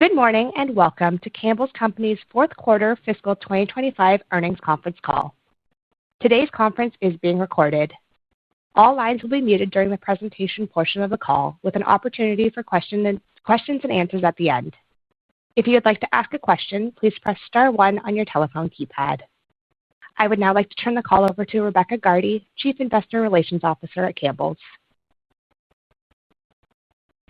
Good morning and welcome to Campbell's Company's fourth quarter fiscal 2025 earnings conference call. Today's conference is being recorded. All lines will be muted during the presentation portion of the call, with an opportunity for questions and answers at the end. If you would like to ask a question, please press star 1 on your telephone keypad. I would now like to turn the call over to Rebecca Gardy, Chief Investor Relations Officer at Campbell's.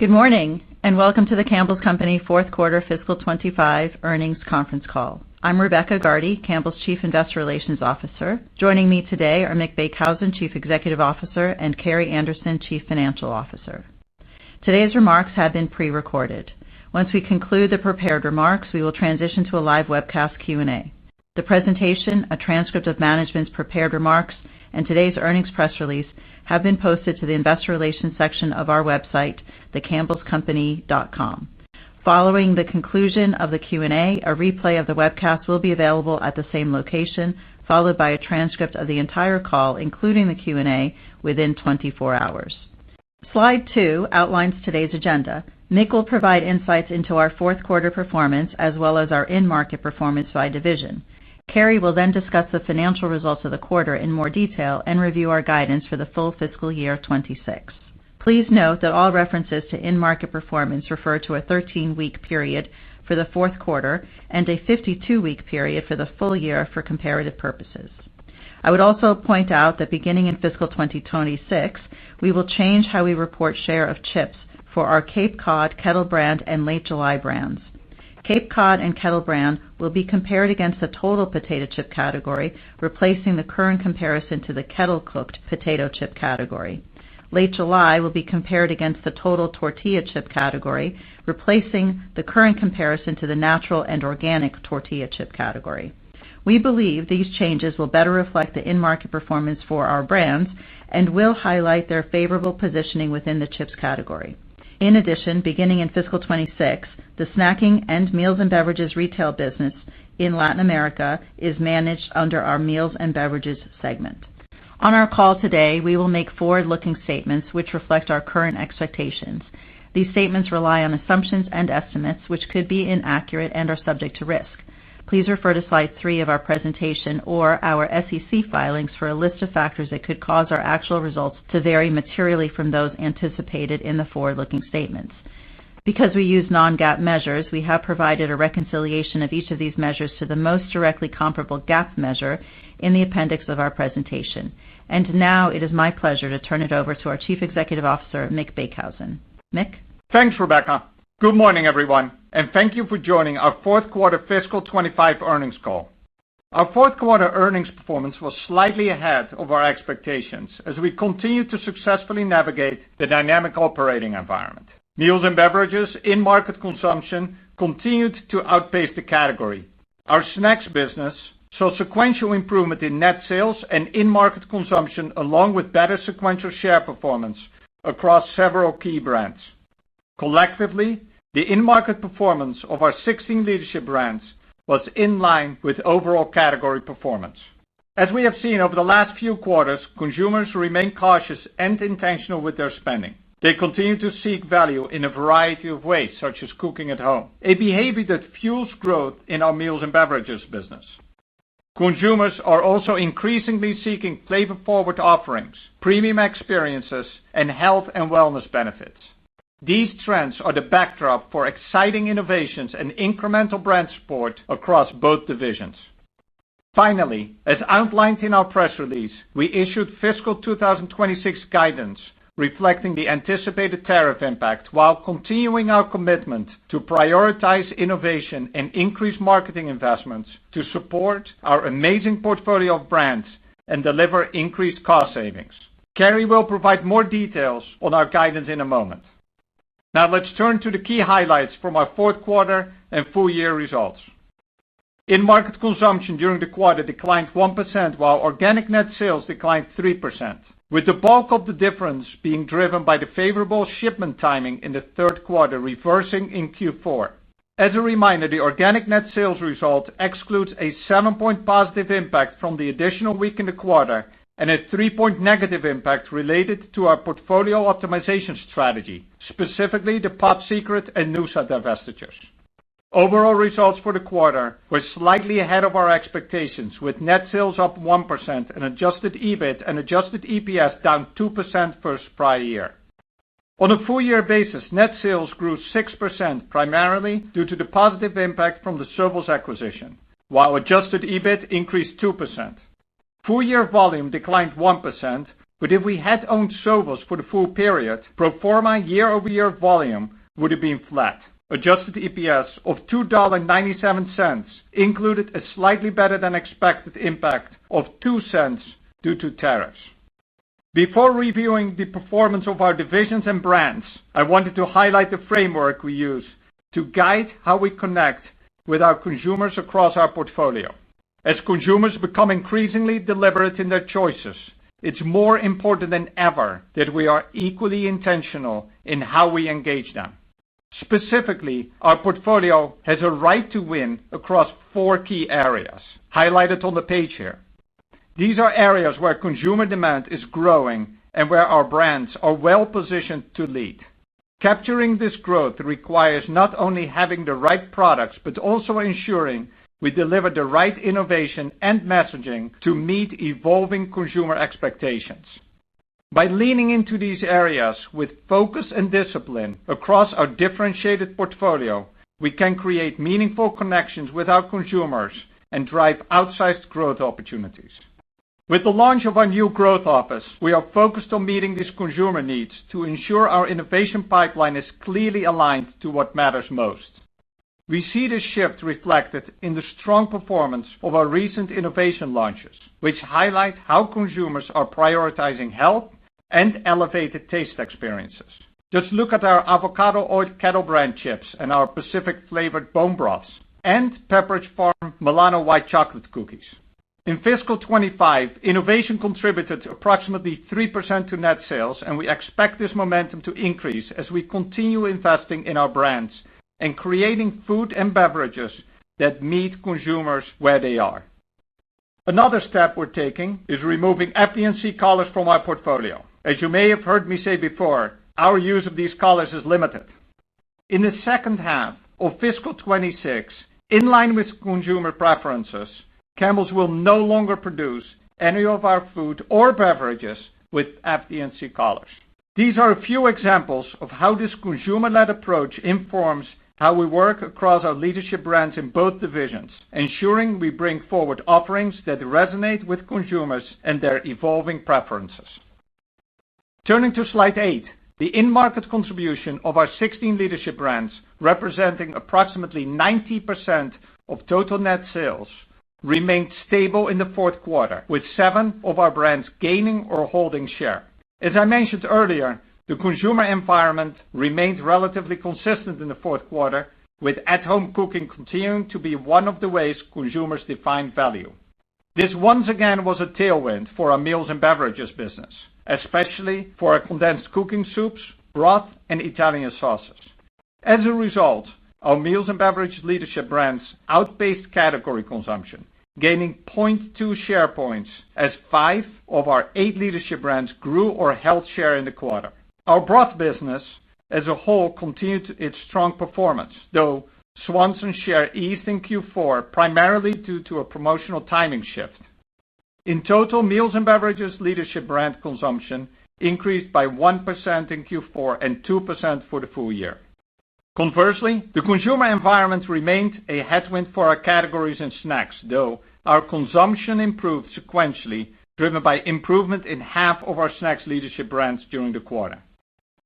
Good morning and welcome to the Campbell's Company fourth quarter fiscal 25 earnings conference call. I'm Rebecca Gardy, Campbell's Chief Investor Relations Officer. Joining me today are Mick Beekhuizen, Chief Executive Officer, and Carrie Anderson, Chief Financial Officer. Today's remarks have been pre-recorded. Once we conclude the prepared remarks, we will transition to a live webcast Q&A. The presentation, a transcript of management's prepared remarks, and today's earnings press release have been posted to the Investor Relations section of our website, thecampbellscompany.com. Following the conclusion of the Q&A, a replay of the webcast will be available at the same location, followed by a transcript of the entire call, including the Q&A, within 24 hours. Slide 2 outlines today's agenda. Mick will provide insights into our fourth quarter performance as well as our in-market performance by division. Carrie will then discuss the financial results of the quarter in more detail and review our guidance for the full fiscal year 26. Please note that all references to in-market performance refer to a 13-week period for the fourth quarter and a 52-week period for the full year for comparative purposes. I would also point out that beginning in fiscal 2026, we will change how we report share of chips for our Cape Cod, Kettle Brand, and Late July brands. Cape Cod and Kettle Brand will be compared against the total potato chip category, replacing the current comparison to the kettle-cooked potato chip category. Late July will be compared against the total tortilla chip category, replacing the current comparison to the natural and organic tortilla chip category. We believe these changes will better reflect the in-market performance for our brands and will highlight their favorable positioning within the chips category. In addition, beginning in fiscal 26, the snacking and meals and beverages retail business in Latin America is managed under our meals and beverages segment. On our call today, we will make forward-looking statements which reflect our current expectations. These statements rely on assumptions and estimates which could be inaccurate and are subject to risk. Please refer to slide 3 of our presentation or our SEC filings for a list of factors that could cause our actual results to vary materially from those anticipated in the forward-looking statements. Because we use non-GAAP measures, we have provided a reconciliation of each of these measures to the most directly comparable GAAP measure in the appendix of our presentation. And now it is my pleasure to turn it over to our Chief Executive Officer, Mick Beekhuizen. Mick? Thanks, Rebecca. Good morning, everyone, and thank you for joining our fourth quarter fiscal 25 earnings call. Our fourth quarter earnings performance was slightly ahead of our expectations as we continue to successfully navigate the dynamic operating environment. Meals and beverages in-market consumption continued to outpace the category. Our snacks business saw sequential improvement in net sales and in-market consumption, along with better sequential share performance across several key brands. Collectively, the in-market performance of our 16 leadership brands was in line with overall category performance. As we have seen over the last few quarters, consumers remain cautious and intentional with their spending. They continue to seek value in a variety of ways, such as cooking at home, a behavior that fuels growth in our meals and beverages business. Consumers are also increasingly seeking flavor-forward offerings, premium experiences, and health and wellness benefits. These trends are the backdrop for exciting innovations and incremental brand support across both divisions. Finally, as outlined in our press release, we issued fiscal 2026 guidance reflecting the anticipated tariff impact while continuing our commitment to prioritize innovation and increase marketing investments to support our amazing portfolio of brands and deliver increased cost savings. Carrie will provide more details on our guidance in a moment. Now let's turn to the key highlights from our fourth quarter and full year results. In-market consumption during the quarter declined 1%, while organic net sales declined 3%, with the bulk of the difference being driven by the favorable shipment timing in the third quarter reversing in Q4. As a reminder, the organic net sales result excludes a 7-point positive impact from the additional week in the quarter and a 3-point negative impact related to our portfolio optimization strategy, specifically the Pop Secret and Noosa divestitures. Overall results for the quarter were slightly ahead of our expectations, with net sales up 1% and adjusted EBIT and adjusted EPS down 2% versus prior year. On a full-year basis, net sales grew 6%, primarily due to the positive impact from the Sovos acquisition, while adjusted EBIT increased 2%. Full-year volume declined 1%, but if we had owned Sovos for the full period, pro forma year-over-year volume would have been flat. Adjusted EPS of $2.97 included a slightly better than expected impact of 2 cents due to tariffs. Before reviewing the performance of our divisions and brands, I wanted to highlight the framework we use to guide how we connect with our consumers across our portfolio. As consumers become increasingly deliberate in their choices, it's more important than ever that we are equally intentional in how we engage them. Specifically, our portfolio has a right to win across 4 key areas, highlighted on the page here. These are areas where consumer demand is growing and where our brands are well positioned to lead. Capturing this growth requires not only having the right products, but also ensuring we deliver the right innovation and messaging to meet evolving consumer expectations. By leaning into these areas with focus and discipline across our differentiated portfolio, we can create meaningful connections with our consumers and drive outsized growth opportunities. With the launch of our new growth office, we are focused on meeting these consumer needs to ensure our innovation pipeline is clearly aligned to what matters most. We see this shift reflected in the strong performance of our recent innovation launches, which highlight how consumers are prioritizing health and elevated taste experiences. Just look at our avocado oil kettle brand chips and our Pacific flavored bone broths and Pepperidge Farm Milano white chocolate cookies. In fiscal 25, innovation contributed approximately 3% to net sales, and we expect this momentum to increase as we continue investing in our brands and creating food and beverages that meet consumers where they are. Another step we're taking is removing FD&C colors from our portfolio. As you may have heard me say before, our use of these colors is limited. In the second half of fiscal 26, in line with consumer preferences, Campbell's will no longer produce any of our food or beverages with FD&C colors. These are a few examples of how this consumer-led approach informs how we work across our leadership brands in both divisions, ensuring we bring forward offerings that resonate with consumers and their evolving preferences. Turning to slide 8, the in-market contribution of our 16 leadership brands, representing approximately 90% of total net sales, remained stable in the fourth quarter, with 7 of our brands gaining or holding share. As I mentioned earlier, the consumer environment remained relatively consistent in the fourth quarter, with at-home cooking continuing to be one of the ways consumers define value. This once again was a tailwind for our meals and beverages business, especially for our condensed cooking soups, broth, and Italian sauces. As a result, our meals and beverage leadership brands outpaced category consumption, gaining 0.2 share points as 5 of our 8 leadership brands grew or held share in the quarter. Our broth business as a whole continued its strong performance, though Swanson's share eased in Q4 primarily due to a promotional timing shift. In total, meals and beverages leadership brand consumption increased by 1% in Q4 and 2% for the full year. Conversely, the consumer environment remained a headwind for our categories in snacks, though our consumption improved sequentially, driven by improvement in half of our snacks leadership brands during the quarter.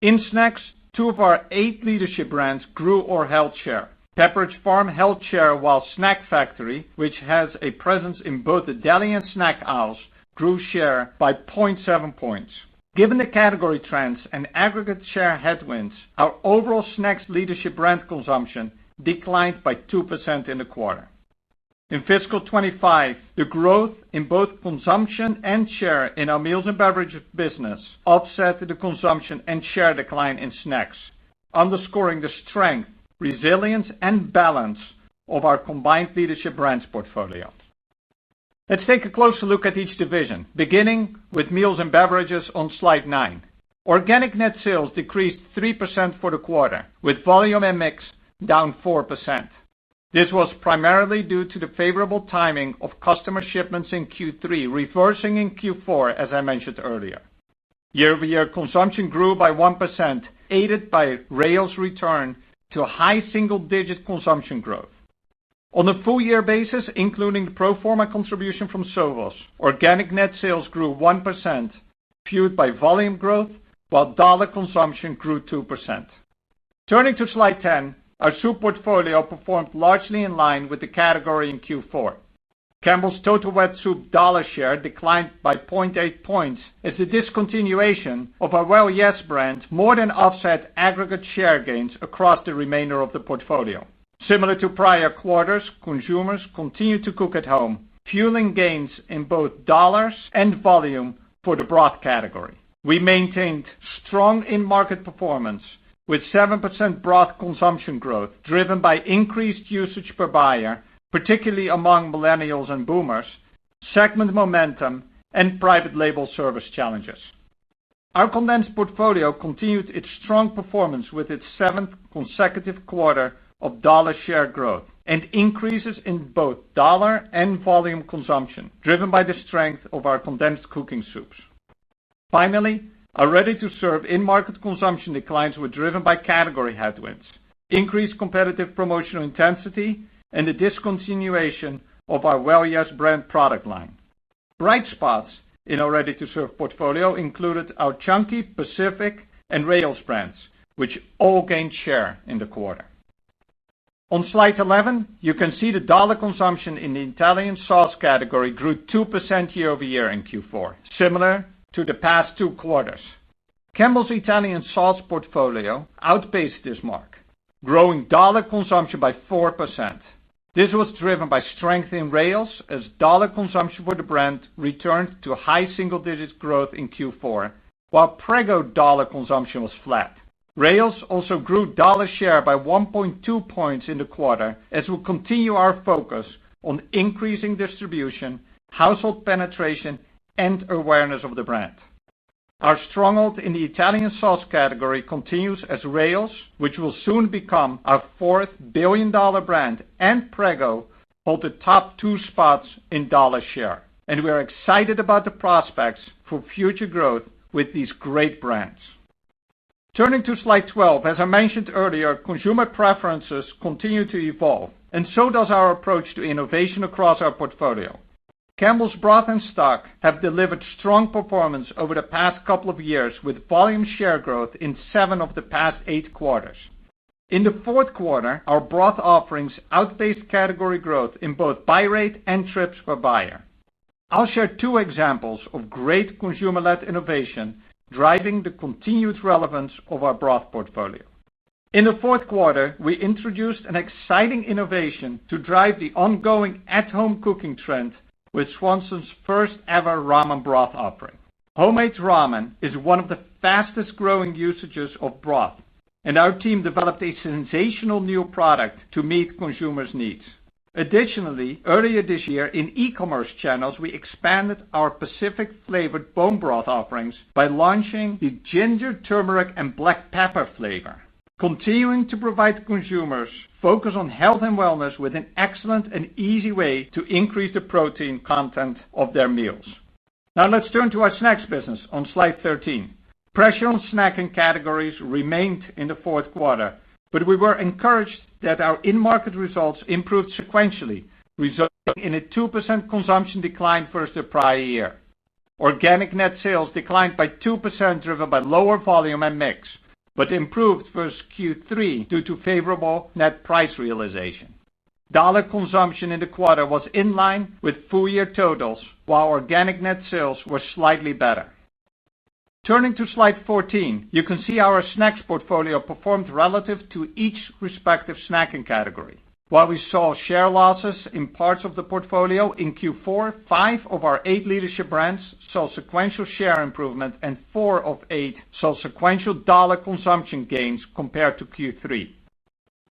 In snacks, 2 of our 8 leadership brands grew or held share. Pepperidge Farm held share, while Snack Factory, which has a presence in both the deli and snack aisles, grew share by 0.7 points. Given the category trends and aggregate share headwinds, our overall snacks leadership brand consumption declined by 2% in the quarter. In fiscal 25, the growth in both consumption and share in our meals and beverages business offset the consumption and share decline in snacks, underscoring the strength, resilience, and balance of our combined leadership brands portfolio. Let's take a closer look at each division, beginning with meals and beverages on slide 9. Organic net sales decreased 3% for the quarter, with volume and mix down 4%. This was primarily due to the favorable timing of customer shipments in Q3 reversing in Q4, as I mentioned earlier. Year-over-year consumption grew by 1%, aided by Rao's return to a high single-digit consumption growth. On a full-year basis, including the pro forma contribution from Sovos, organic net sales grew 1%, fueled by volume growth, while dollar consumption grew 2%. Turning to slide 10, our soup portfolio performed largely in line with the category in Q4. Campbell's total wet soup dollar share declined by 0.8 points as the discontinuation of our Well Yes brand more than offset aggregate share gains across the remainder of the portfolio. Similar to prior quarters, consumers continue to cook at home, fueling gains in both dollars and volume for the broth category. We maintained strong in-market performance with 7% broth consumption growth driven by increased usage per buyer, particularly among millennials and boomers, segment momentum, and private label service challenges. Our condensed portfolio continued its strong performance with its 7th consecutive quarter of dollar share growth and increases in both dollar and volume consumption, driven by the strength of our condensed cooking soups. Finally, our ready-to-serve in-market consumption declines were driven by category headwinds, increased competitive promotional intensity, and the discontinuation of our Well Yes brand product line. Bright spots in our ready-to-serve portfolio included our Chunky, Pacific, and Rao's brands, which all gained share in the quarter. On slide 11, you can see the dollar consumption in the Italian sauce category grew 2% year-over-year in Q4, similar to the past 2 quarters. Campbell's Italian sauce portfolio outpaced this mark, growing dollar consumption by 4%. This was driven by strength in Rao's as dollar consumption for the brand returned to high single-digit growth in Q4, while Prego dollar consumption was flat. Rao's also grew dollar share by 1.2 points in the quarter as we continue our focus on increasing distribution, household penetration, and awareness of the brand. Our stronghold in the Italian sauce category continues as Rao's, which will soon become our 4th billion-dollar brand, and Prego hold the top 2 spots in dollar share. And we are excited about the prospects for future growth with these great brands. Turning to slide 12, as I mentioned earlier, consumer preferences continue to evolve, and so does our approach to innovation across our portfolio. Campbell's broth and stock have delivered strong performance over the past couple of years with volume share growth in 7 of the past 8 quarters. In the 4th quarter, our broth offerings outpaced category growth in both buy rate and trips per buyer. I'll share 2 examples of great consumer-led innovation driving the continued relevance of our broth portfolio. In the 4th quarter, we introduced an exciting innovation to drive the ongoing at-home cooking trend with Swanson's first ever ramen broth offering. Homemade ramen is one of the fastest growing usages of broth, and our team developed a sensational new product to meet consumers' needs. Additionally, earlier this year in e-commerce channels, we expanded our Pacific flavored bone broth offerings by launching the ginger, turmeric, and black pepper flavor, continuing to provide consumers focus on health and wellness with an excellent and easy way to increase the protein content of their meals. Now let's turn to our snacks business on slide 13. Pressure on snacking categories remained in the 4th quarter, but we were encouraged that our in-market results improved sequentially, resulting in a 2% consumption decline versus the prior year. Organic net sales declined by 2% driven by lower volume and mix, but improved versus Q3 due to favorable net price realization. Dollar consumption in the quarter was in line with full-year totals, while organic net sales were slightly better. Turning to slide 14, you can see our snacks portfolio performed relative to each respective snacking category. While we saw share losses in parts of the portfolio in Q4, 5 of our 8 leadership brands saw sequential share improvement and 4 of 8 saw sequential dollar consumption gains compared to Q3.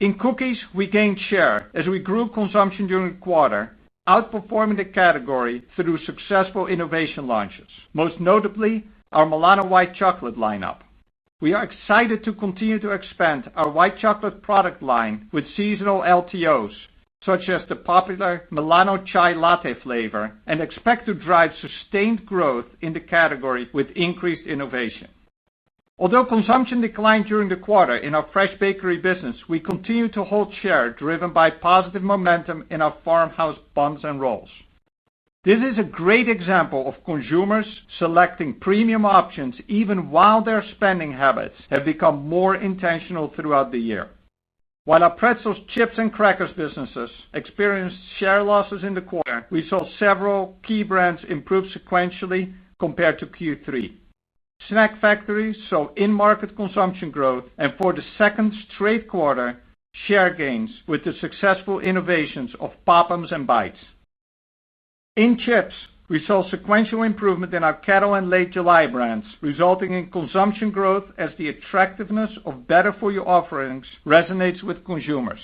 In cookies, we gained share as we grew consumption during the quarter, outperforming the category through successful innovation launches, most notably our Milano white chocolate lineup. We are excited to continue to expand our white chocolate product line with seasonal LTOs, such as the popular Milano Chai Latte flavor, and expect to drive sustained growth in the category with increased innovation. Although consumption declined during the quarter in our fresh bakery business, we continue to hold share driven by positive momentum in our farmhouse buns and rolls. This is a great example of consumers selecting premium options even while their spending habits have become more intentional throughout the year. While our pretzels, chips, and crackers businesses experienced share losses in the quarter, we saw several key brands improve sequentially compared to Q3. Snack Factory saw in-market consumption growth, and for the second straight quarter, share gains with the successful innovations of Pop-'Ems and Bites. In chips, we saw sequential improvement in our Kettle and Late July brands, resulting in consumption growth as the attractiveness of better-for-you offerings resonates with consumers.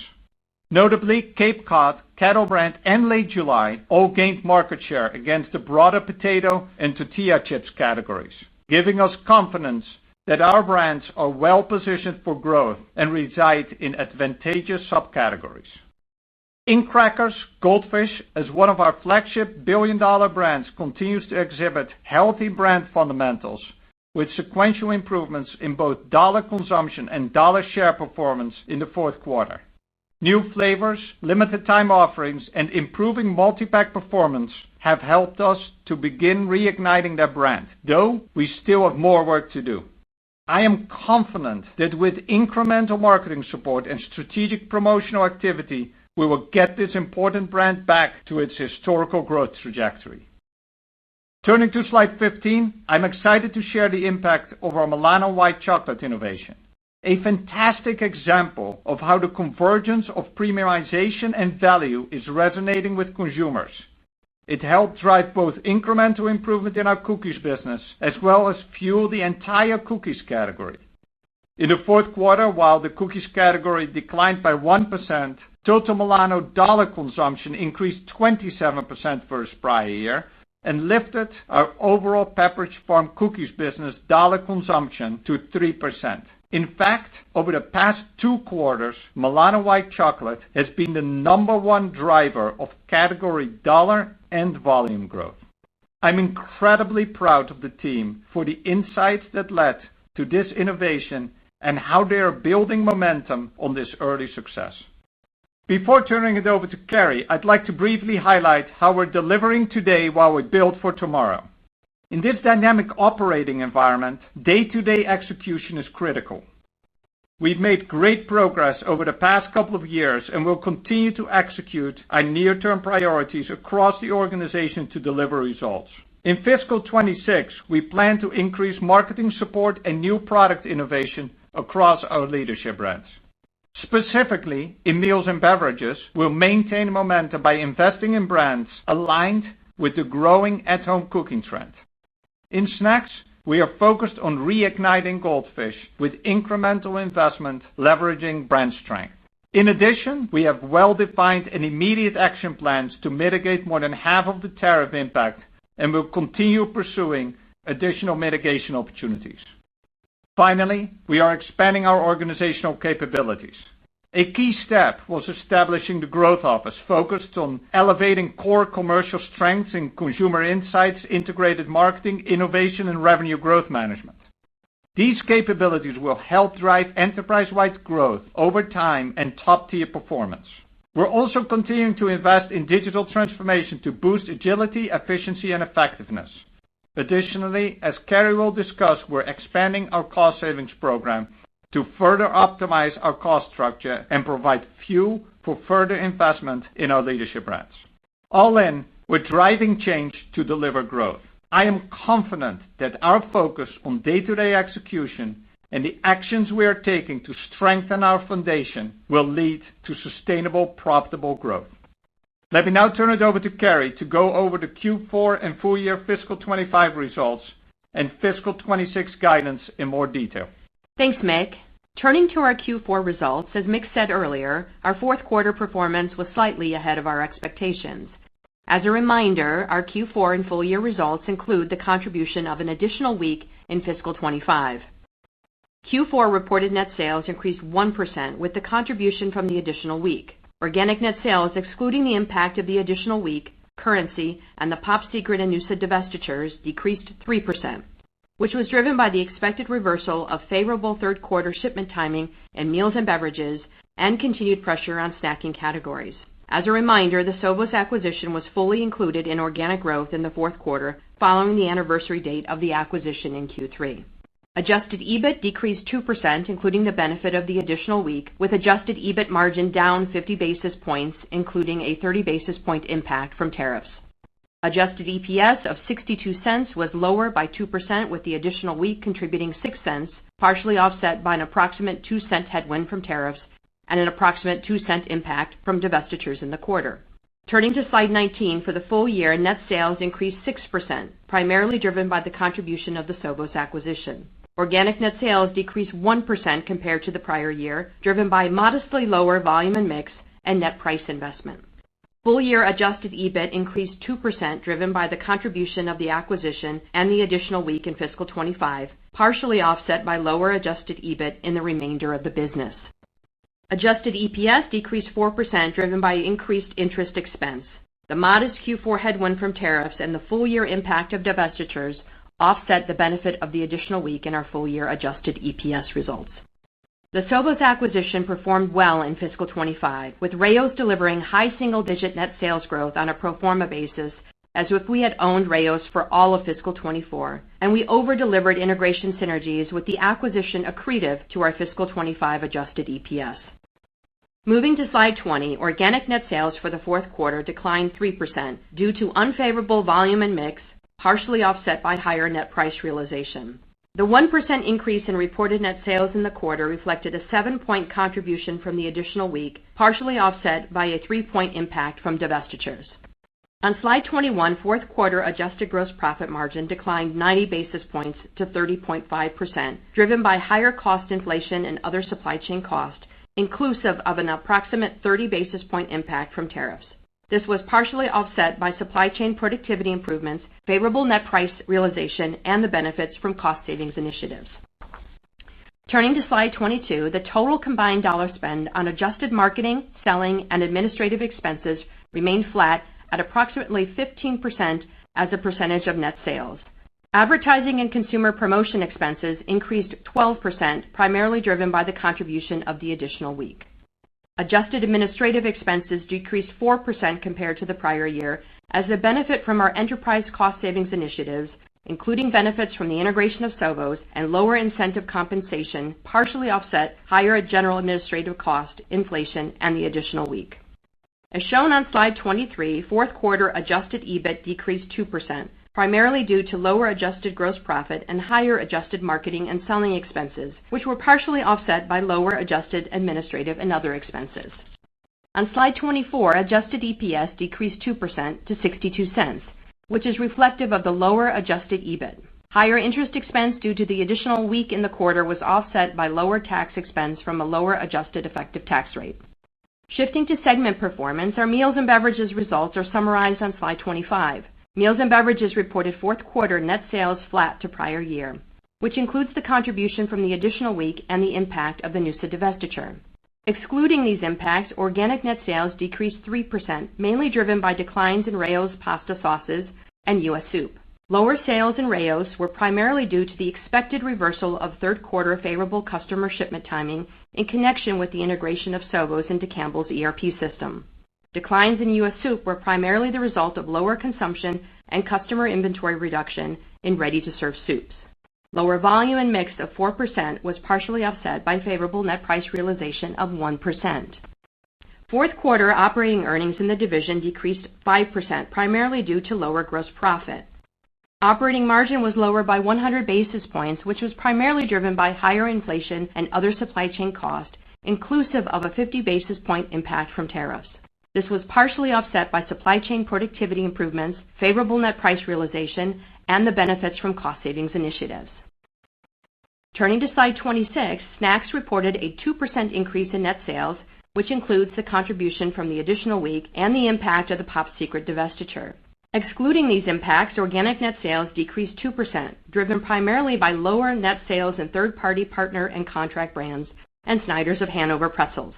Notably, Cape Cod, Kettle Brand, and Late July all gained market share against the broader potato and tortilla chips categories, giving us confidence that our brands are well-positioned for growth and reside in advantageous subcategories. In crackers, Goldfish, as one of our flagship billion-dollar brands, continues to exhibit healthy brand fundamentals with sequential improvements in both dollar consumption and dollar share performance in the fourth quarter. New flavors, limited-time offerings, and improving multi-pack performance have helped us to begin reigniting that brand, though we still have more work to do. I am confident that with incremental marketing support and strategic promotional activity, we will get this important brand back to its historical growth trajectory. Turning to slide 15, I'm excited to share the impact of our Milano White Chocolate innovation, a fantastic example of how the convergence of premiumization and value is resonating with consumers. It helped drive both incremental improvement in our cookies business as well as fuel the entire cookies category. In the fourth quarter, while the cookies category declined by 1%, total Milano dollar consumption increased 27% versus prior year and lifted our overall Pepperidge Farm cookies business dollar consumption to 3%. In fact, over the past 2 quarters, Milano White Chocolate has been the number one driver of category dollar and volume growth. I'm incredibly proud of the team for the insights that led to this innovation and how they are building momentum on this early success. Before turning it over to Carrie, I'd like to briefly highlight how we're delivering today while we build for tomorrow. In this dynamic operating environment, day-to-day execution is critical. We've made great progress over the past couple of years and will continue to execute our near-term priorities across the organization to deliver results. In fiscal 26, we plan to increase marketing support and new product innovation across our leadership brands. Specifically, in meals and beverages, we'll maintain momentum by investing in brands aligned with the growing at-home cooking trend. In snacks, we are focused on reigniting Goldfish with incremental investment leveraging brand strength. In addition, we have well-defined and immediate action plans to mitigate more than half of the tariff impact and will continue pursuing additional mitigation opportunities. Finally, we are expanding our organizational capabilities. A key step was establishing the Growth Office focused on elevating core commercial strengths in consumer insights, integrated marketing, innovation, and revenue growth management. These capabilities will help drive enterprise-wide growth over time and top-tier performance. We're also continuing to invest in digital transformation to boost agility, efficiency, and effectiveness. Additionally, as Carrie will discuss, we're expanding our cost savings program to further optimize our cost structure and provide fuel for further investment in our leadership brands. All in, we're driving change to deliver growth. I am confident that our focus on day-to-day execution and the actions we are taking to strengthen our foundation will lead to sustainable, profitable growth. Let me now turn it over to Carrie to go over the Q4 and full year fiscal 25 results and fiscal 26 guidance in more detail. Thanks, Mick. Turning to our Q4 results, as Mick said earlier, our fourth quarter performance was slightly ahead of our expectations. As a reminder, our Q4 and full year results include the contribution of an additional week in fiscal 25. Q4 reported net sales increased 1% with the contribution from the additional week. Organic net sales, excluding the impact of the additional week, currency, and the Pop Secret and Noosa divestitures, decreased 3%, which was driven by the expected reversal of favorable third quarter shipment timing in meals and beverages and continued pressure on snacking categories. As a reminder, the Sovos acquisition was fully included in organic growth in the fourth quarter following the anniversary date of the acquisition in Q3. Adjusted EBIT decreased 2%, including the benefit of the additional week, with adjusted EBIT margin down 50 basis points, including a 30 basis point impact from tariffs. Adjusted EPS of 62 cents was lower by 2%, with the additional week contributing 6 cents, partially offset by an approximate 2-cent headwind from tariffs and an approximate 2-cent impact from divestitures in the quarter. Turning to slide 19, for the full year, net sales increased 6%, primarily driven by the contribution of the Sovos acquisition. Organic net sales decreased 1% compared to the prior year, driven by modestly lower volume and mix and net price investment. Full-year adjusted EBIT increased 2%, driven by the contribution of the acquisition and the additional week in fiscal 25, partially offset by lower adjusted EBIT in the remainder of the business. Adjusted EPS decreased 4%, driven by increased interest expense. The modest Q4 headwind from tariffs and the full-year impact of divestitures offset the benefit of the additional week in our full-year adjusted EPS results. The Sovos acquisition performed well in fiscal 25, with Rao's delivering high single-digit net sales growth on a pro forma basis, as if we had owned Rao's for all of fiscal 24, and we over-delivered integration synergies with the acquisition accretive to our fiscal 25 adjusted EPS. Moving to slide 20, organic net sales for the fourth quarter declined 3% due to unfavorable volume and mix, partially offset by higher net price realization. The 1% increase in reported net sales in the quarter reflected a 7-point contribution from the additional week, partially offset by a 3-point impact from divestitures. On slide 21, fourth quarter adjusted gross profit margin declined 90 basis points to 30.5%, driven by higher cost inflation and other supply chain costs, inclusive of an approximate 30 basis point impact from tariffs. This was partially offset by supply chain productivity improvements, favorable net price realization, and the benefits from cost savings initiatives. Turning to slide 22, the total combined dollar spend on adjusted marketing, selling, and administrative expenses remained flat at approximately 15% as a percentage of net sales. Advertising and consumer promotion expenses increased 12%, primarily driven by the contribution of the additional week. Adjusted administrative expenses decreased 4% compared to the prior year, as the benefit from our enterprise cost savings initiatives, including benefits from the integration of Sovos and lower incentive compensation, partially offset higher general administrative cost, inflation, and the additional week. As shown on slide 23, fourth quarter adjusted EBIT decreased 2%, primarily due to lower adjusted gross profit and higher adjusted marketing and selling expenses, which were partially offset by lower adjusted administrative and other expenses. On slide 24, adjusted EPS decreased 2% to 62 cents, which is reflective of the lower adjusted EBIT. Higher interest expense due to the additional week in the quarter was offset by lower tax expense from a lower adjusted effective tax rate. Shifting to segment performance, our meals and beverages results are summarized on slide 25. Meals and beverages reported fourth quarter net sales flat to prior year, which includes the contribution from the additional week and the impact of the Noosa divestiture. Excluding these impacts, organic net sales decreased 3%, mainly driven by declines in Rao's pasta sauces and U.S. soup. Lower sales in Rao's were primarily due to the expected reversal of third quarter favorable customer shipment timing in connection with the integration of Sovos into Campbell's ERP system. Declines in U.S. soup were primarily the result of lower consumption and customer inventory reduction in ready-to-serve soups. Lower volume and mix of 4% was partially offset by favorable net price realization of 1%. Fourth quarter operating earnings in the division decreased 5%, primarily due to lower gross profit. Operating margin was lower by 100 basis points, which was primarily driven by higher inflation and other supply chain costs, inclusive of a 50 basis point impact from tariffs. This was partially offset by supply chain productivity improvements, favorable net price realization, and the benefits from cost savings initiatives. Turning to slide 26, Snacks reported a 2% increase in net sales, which includes the contribution from the additional week and the impact of the Pop Secret divestiture. Excluding these impacts, organic net sales decreased 2%, driven primarily by lower net sales in third-party partner and contract brands and Snyder's of Hanover pretzels.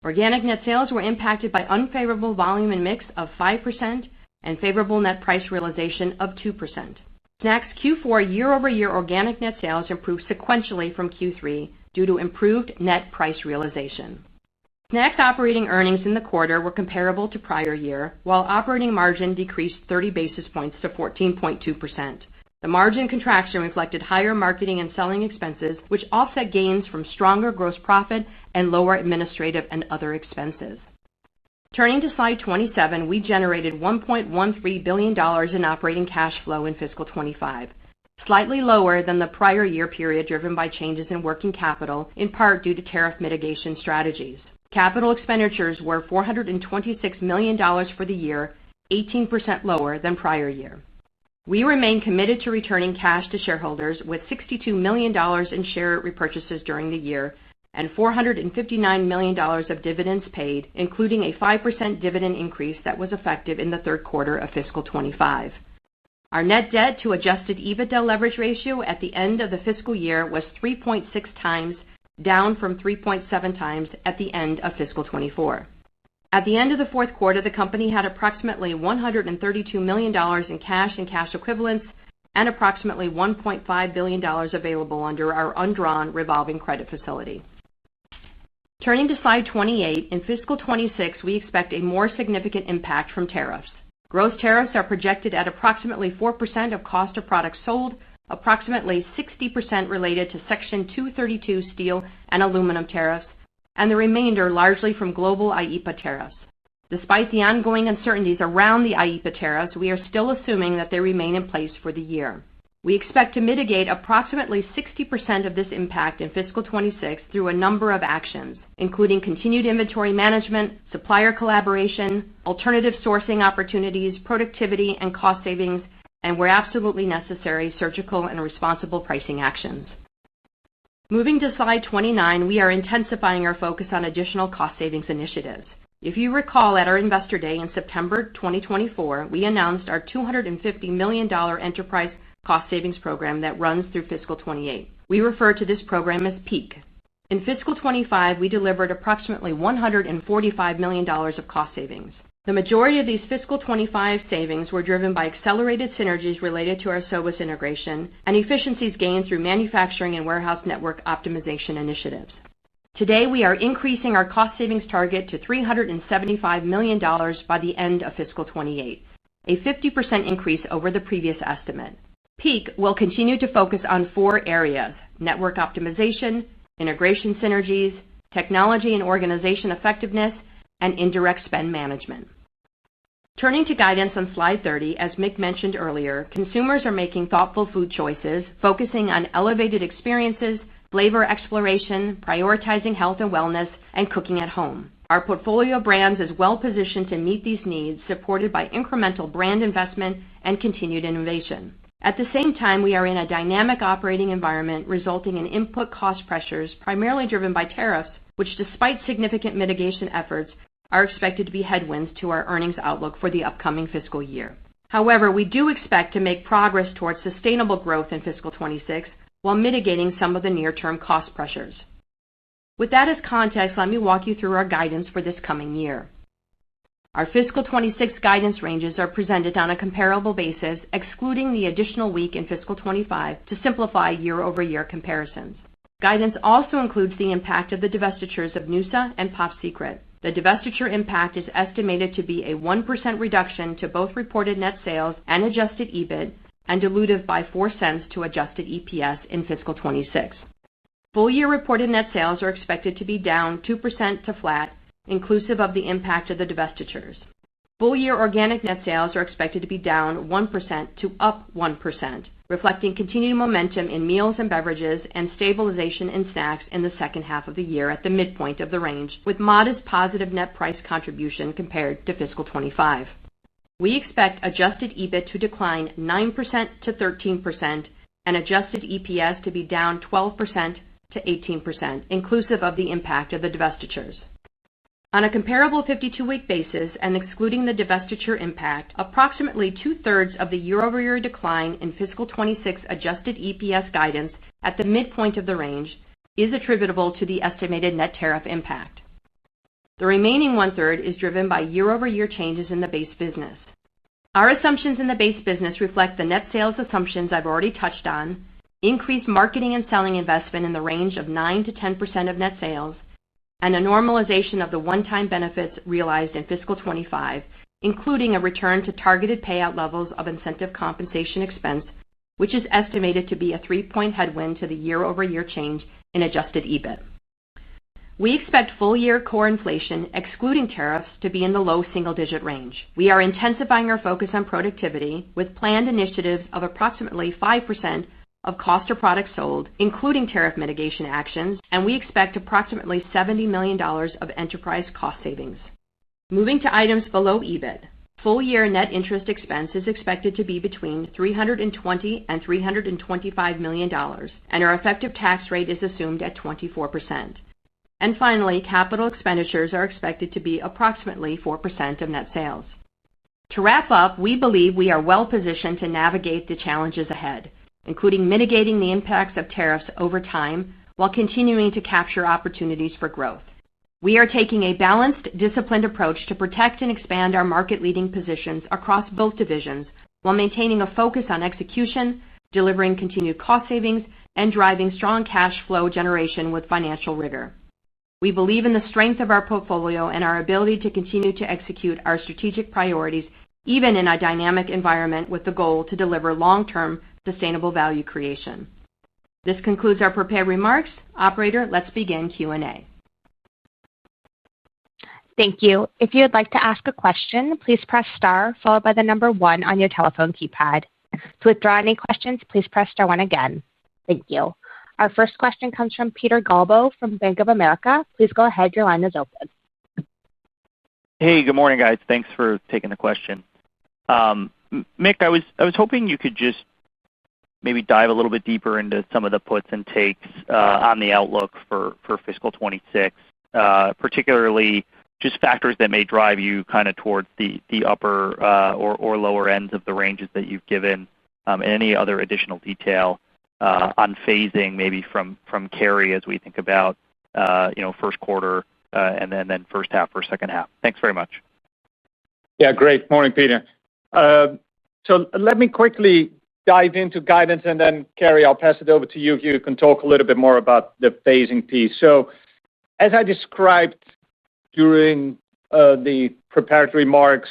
Organic net sales were impacted by unfavorable volume and mix of 5% and favorable net price realization of 2%. Snacks Q4 year-over-year organic net sales improved sequentially from Q3 due to improved net price realization. Snacks operating earnings in the quarter were comparable to prior year, while operating margin decreased 30 basis points to 14.2%. The margin contraction reflected higher marketing and selling expenses, which offset gains from stronger gross profit and lower administrative and other expenses. Turning to slide 27, we generated $1.13 billion in operating cash flow in fiscal 25, slightly lower than the prior year period driven by changes in working capital, in part due to tariff mitigation strategies. Capital expenditures were $426 million for the year, 18% lower than prior year. We remain committed to returning cash to shareholders with $62 million in share repurchases during the year and $459 million of dividends paid, including a 5% dividend increase that was effective in the third quarter of fiscal 25. Our net debt to adjusted EBITDA leverage ratio at the end of the fiscal year was 3.6 times, down from 3.7 times at the end of fiscal 24. At the end of the fourth quarter, the company had approximately $132 million in cash and cash equivalents and approximately $1.5 billion available under our undrawn revolving credit facility. Turning to slide 28, in fiscal 26, we expect a more significant impact from tariffs. Gross tariffs are projected at approximately 4% of cost of products sold, approximately 60% related to Section 232 steel and aluminum tariffs, and the remainder largely from global IEEPA tariffs. Despite the ongoing uncertainties around the IEEPA tariffs, we are still assuming that they remain in place for the year. We expect to mitigate approximately 60% of this impact in fiscal 26 through a number of actions, including continued inventory management, supplier collaboration, alternative sourcing opportunities, productivity and cost savings, and where absolutely necessary, surgical and responsible pricing actions. Moving to slide 29, we are intensifying our focus on additional cost savings initiatives. If you recall, at our Investor Day in September 2024, we announced our $250 million enterprise cost savings program that runs through fiscal 28. We refer to this program as PEAK. In fiscal 25, we delivered approximately $145 million of cost savings. The majority of these fiscal 25 savings were driven by accelerated synergies related to our Sobis integration and efficiencies gained through manufacturing and warehouse network optimization initiatives. Today, we are increasing our cost savings target to $375 million by the end of fiscal 28, a 50% increase over the previous estimate. PEAK will continue to focus on 4 areas: network optimization, integration synergies, technology and organization effectiveness, and indirect spend management. Turning to guidance on slide 30, as Mick mentioned earlier, consumers are making thoughtful food choices, focusing on elevated experiences, flavor exploration, prioritizing health and wellness, and cooking at home. Our portfolio of brands is well positioned to meet these needs, supported by incremental brand investment and continued innovation. At the same time, we are in a dynamic operating environment resulting in input cost pressures primarily driven by tariffs, which despite significant mitigation efforts, are expected to be headwinds to our earnings outlook for the upcoming fiscal year. However, we do expect to make progress towards sustainable growth in fiscal 26 while mitigating some of the near-term cost pressures. With that as context, let me walk you through our guidance for this coming year. Our fiscal 26 guidance ranges are presented on a comparable basis, excluding the additional week in fiscal 25 to simplify year-over-year comparisons. Guidance also includes the impact of the divestitures of Noosa and Pop Secret. The divestiture impact is estimated to be a 1% reduction to both reported net sales and adjusted EBIT, and dilutive by 4 cents to adjusted EPS in fiscal 26. Full-year reported net sales are expected to be down 2% to flat, inclusive of the impact of the divestitures. Full-year organic net sales are expected to be down 1% to up 1%, reflecting continued momentum in meals and beverages and stabilization in snacks in the second half of the year at the midpoint of the range, with modest positive net price contribution compared to fiscal 25. We expect adjusted EBIT to decline 9% to 13% and adjusted EPS to be down 12% to 18%, inclusive of the impact of the divestitures. On a comparable 52-week basis and excluding the divestiture impact, approximately 2/3 of the year-over-year decline in fiscal 26 adjusted EPS guidance at the midpoint of the range is attributable to the estimated net tariff impact. The remaining one-third is driven by year-over-year changes in the base business. Our assumptions in the base business reflect the net sales assumptions I've already touched on, increased marketing and selling investment in the range of 9 to 10% of net sales, and a normalization of the one-time benefits realized in fiscal 25, including a return to targeted payout levels of incentive compensation expense, which is estimated to be a 3-point headwind to the year-over-year change in adjusted EBIT. We expect full-year core inflation, excluding tariffs, to be in the low single-digit range. We are intensifying our focus on productivity with planned initiatives of approximately 5% of cost of products sold, including tariff mitigation actions, and we expect approximately $70 million of enterprise cost savings. Moving to items below EBIT, full-year net interest expense is expected to be between $320 and $325 million, and our effective tax rate is assumed at 24%. And finally, capital expenditures are expected to be approximately 4% of net sales. To wrap up, we believe we are well positioned to navigate the challenges ahead, including mitigating the impacts of tariffs over time while continuing to capture opportunities for growth. We are taking a balanced, disciplined approach to protect and expand our market-leading positions across both divisions while maintaining a focus on execution, delivering continued cost savings, and driving strong cash flow generation with financial rigor. We believe in the strength of our portfolio and our ability to continue to execute our strategic priorities, even in a dynamic environment, with the goal to deliver long-term sustainable value creation. This concludes our prepared remarks. Operator, let's begin Q&A. Thank you. If you would like to ask a question, please press star followed by the number 1 on your telephone keypad. To withdraw any questions, please press star 1 again. Thank you. Our first question comes from Peter Galbo from Bank of America. Please go ahead. Your line is open. Hey, good morning, guys. Thanks for taking the question. Mick, I was hoping you could just maybe dive a little bit deeper into some of the puts and takes on the outlook for fiscal 26, particularly just factors that may drive you kind of towards the upper or lower ends of the ranges that you've given, and any other additional detail on phasing maybe from carry as we think about first quarter and then first half or second half. Thanks very much. Yeah, great. Morning, Peter. So let me quickly dive into guidance, and then, Carrie, I'll pass it over to you. You can talk a little bit more about the phasing piece. So as I described during the prepared remarks,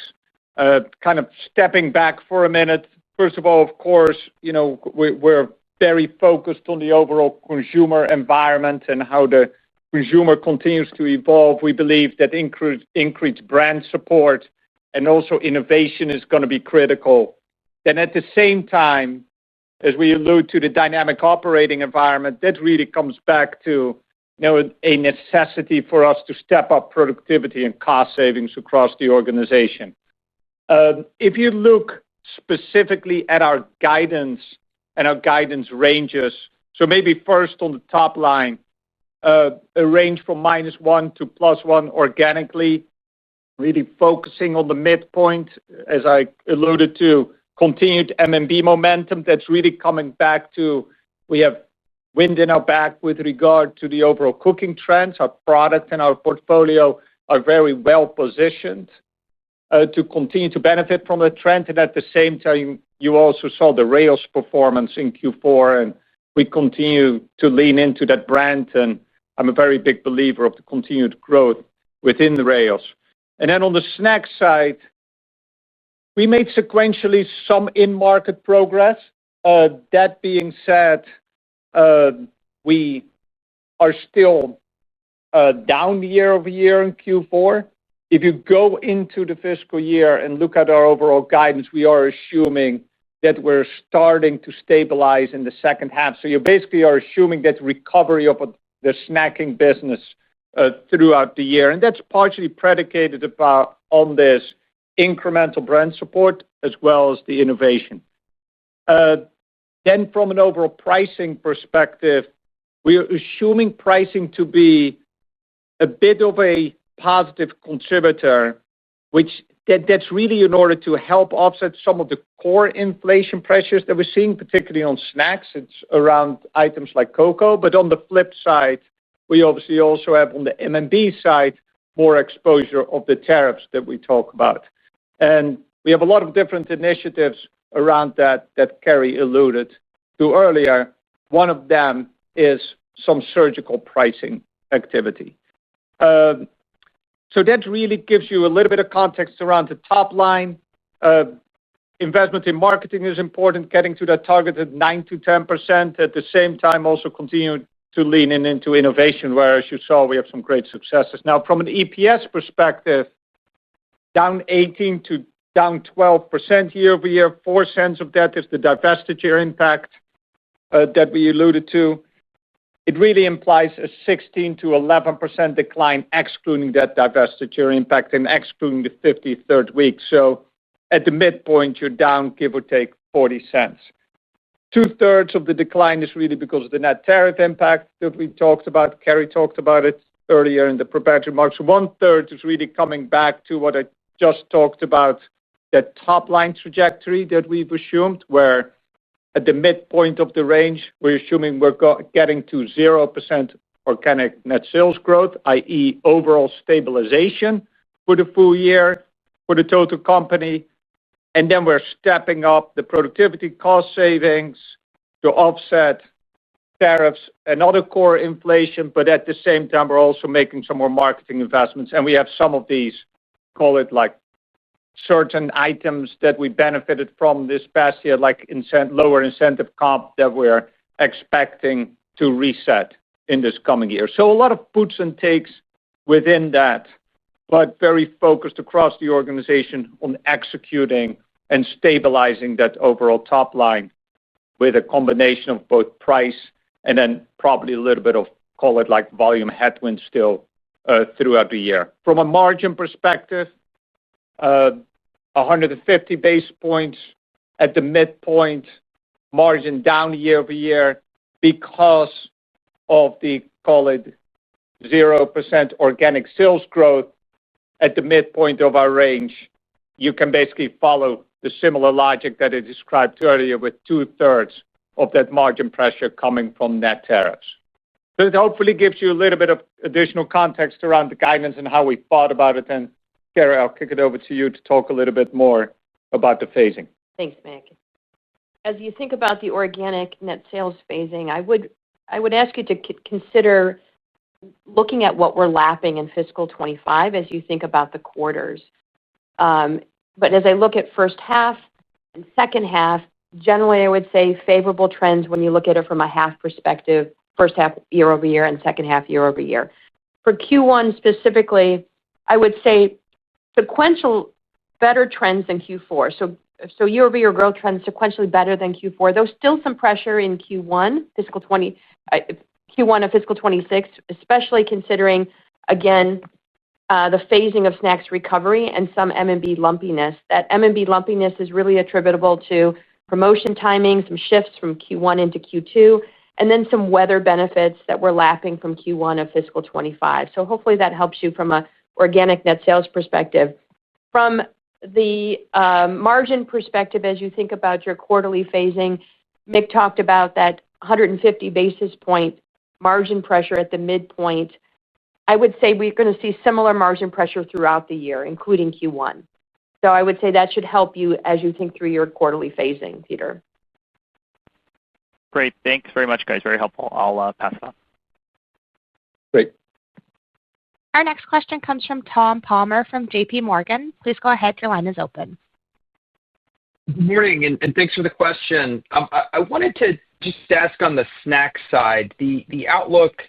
kind of stepping back for a minute, first of all, of course, we're very focused on the overall consumer environment and how the consumer continues to evolve. We believe that increased brand support and also innovation is going to be critical. Then at the same time, as we allude to the dynamic operating environment, that really comes back to a necessity for us to step up productivity and cost savings across the organization. If you look specifically at our guidance and our guidance ranges, so maybe first on the top line, a range from -1 to +1 organically, really focusing on the midpoint, as I alluded to, continued M&B momentum that's really coming back to, we have wind in our back with regard to the overall cooking trends. Our product and our portfolio are very well positioned to continue to benefit from the trend. And at the same time, you also saw the rails performance in Q4, and we continue to lean into that brand. And I'm a very big believer of the continued growth within the rails. And then on the snack side, we made sequentially some in-market progress. That being said, we are still down year over year in Q4. If you go into the fiscal year and look at our overall guidance, we are assuming that we're starting to stabilize in the second half. So you basically are assuming that recovery of the snacking business throughout the year. And that's partially predicated on this incremental brand support as well as the innovation. Then from an overall pricing perspective, we are assuming pricing to be a bit of a positive contributor, that's really in order to help offset some of the core inflation pressures that we're seeing, particularly on snacks. It's around items like cocoa. But on the flip side, we obviously also have on the M&B side more exposure of the tariffs that we talk about. And we have a lot of different initiatives around that Carrie alluded to earlier. One of them is some surgical pricing activity. So that really gives you a little bit of context around the top line. Investment in marketing is important, getting to that targeted 9 to 10%. At the same time, also continue to lean into innovation, where, as you saw, we have some great successes. Now, from an EPS perspective, down 18 to down 12% year over year. 4 cents of that is the divestiture impact that we alluded to. It really implies a 16 to 11% decline, excluding that divestiture impact and excluding the 53rd week. So at the midpoint, you're down, give or take, 40 cents. 2/3 of the decline is really because of the net tariff impact that we talked about. Carrie talked about it earlier in the prepared remarks. 1/3 is really coming back to what I just talked about, that top line trajectory that we've assumed, where at the midpoint of the range, we're assuming we're getting to 0% organic net sales growth, i.e., overall stabilization for the full year for the total company. And then we're stepping up the productivity cost savings to offset tariffs and other core inflation. But at the same time, we're also making some more marketing investments. And we have some of these, call it like certain items that we benefited from this past year, like lower incentive comp that we're expecting to reset in this coming year. So a lot of puts and takes within that, but very focused across the organization on executing and stabilizing that overall top line with a combination of both price and then probably a little bit of, call it like volume headwind still throughout the year. From a margin perspective, 150 basis points at the midpoint, margin down year over year because of the, call it, 0% organic sales growth at the midpoint of our range. You can basically follow the similar logic that I described earlier, with 2/3 of that margin pressure coming from net tariffs. So it hopefully gives you a little bit of additional context around the guidance and how we thought about it. And Carrie, I'll kick it over to you to talk a little bit more about the phasing. Thanks, Mick. As you think about the organic net sales phasing, I would ask you to consider looking at what we're lapping in fiscal 25 as you think about the quarters. But as I look at first half and second half, generally I would say favorable trends when you look at it from a half perspective, first half year over year and second half year over year. For Q1 specifically, I would say sequential better trends than Q4. So year over year growth trends sequentially better than Q4. There's still some pressure in Q1 of fiscal 26, especially considering, again, the phasing of snacks recovery and some M&B lumpiness. That M&B lumpiness is really attributable to promotion timing, some shifts from Q1 into Q2, and then some weather benefits that we're lapping from Q1 of fiscal 25. So hopefully that helps you from an organic net sales perspective. From the margin perspective, as you think about your quarterly phasing, Mick talked about that 150 basis point margin pressure at the midpoint. I would say we're going to see similar margin pressure throughout the year, including Q1. So I would say that should help you as you think through your quarterly phasing, Peter. Great. Thanks very much, guys. Very helpful. I'll pass it on. Great. Our next question comes from Tom Palmer from JP Morgan. Please go ahead. Your line is open. Good morning, and thanks for the question. I wanted to just ask on the snack side, the outlook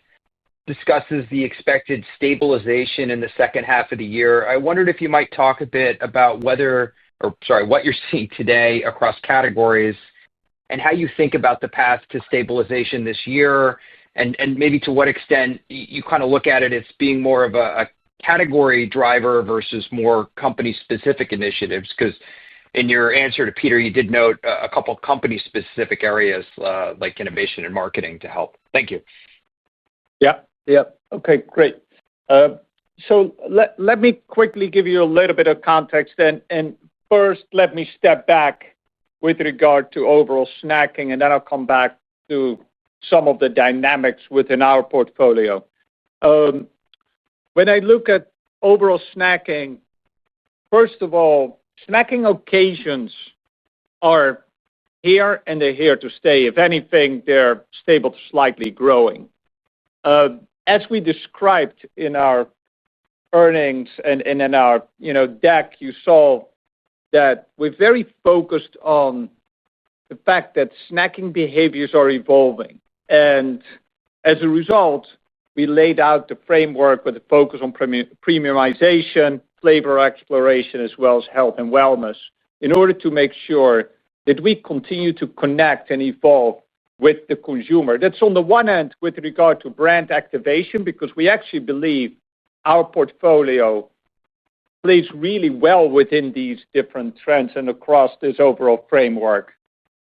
discusses the expected stabilization in the second half of the year. I wondered if you might talk a bit about what you're seeing today across categories and how you think about the path to stabilization this year, and maybe to what extent you kind of look at it as being more of a category driver versus more company-specific initiatives. Because in your answer to Peter, you did note a couple company-specific areas like innovation and marketing to help. Thank you. Yeah. Okay, great. So let me quickly give you a little bit of context. And first, let me step back with regard to overall snacking, and then I'll come back to some of the dynamics within our portfolio. When I look at overall snacking, first of all, snacking occasions are here and they're here to stay. If anything, they're stable to slightly growing. As we described in our earnings and in our deck, you saw that we're very focused on the fact that snacking behaviors are evolving. And as a result, we laid out the framework with a focus on premiumization, flavor exploration, as well as health and wellness, in order to make sure that we continue to connect and evolve with the consumer. That's on the one hand with regard to brand activation, because we actually believe our portfolio plays really well within these different trends and across this overall framework.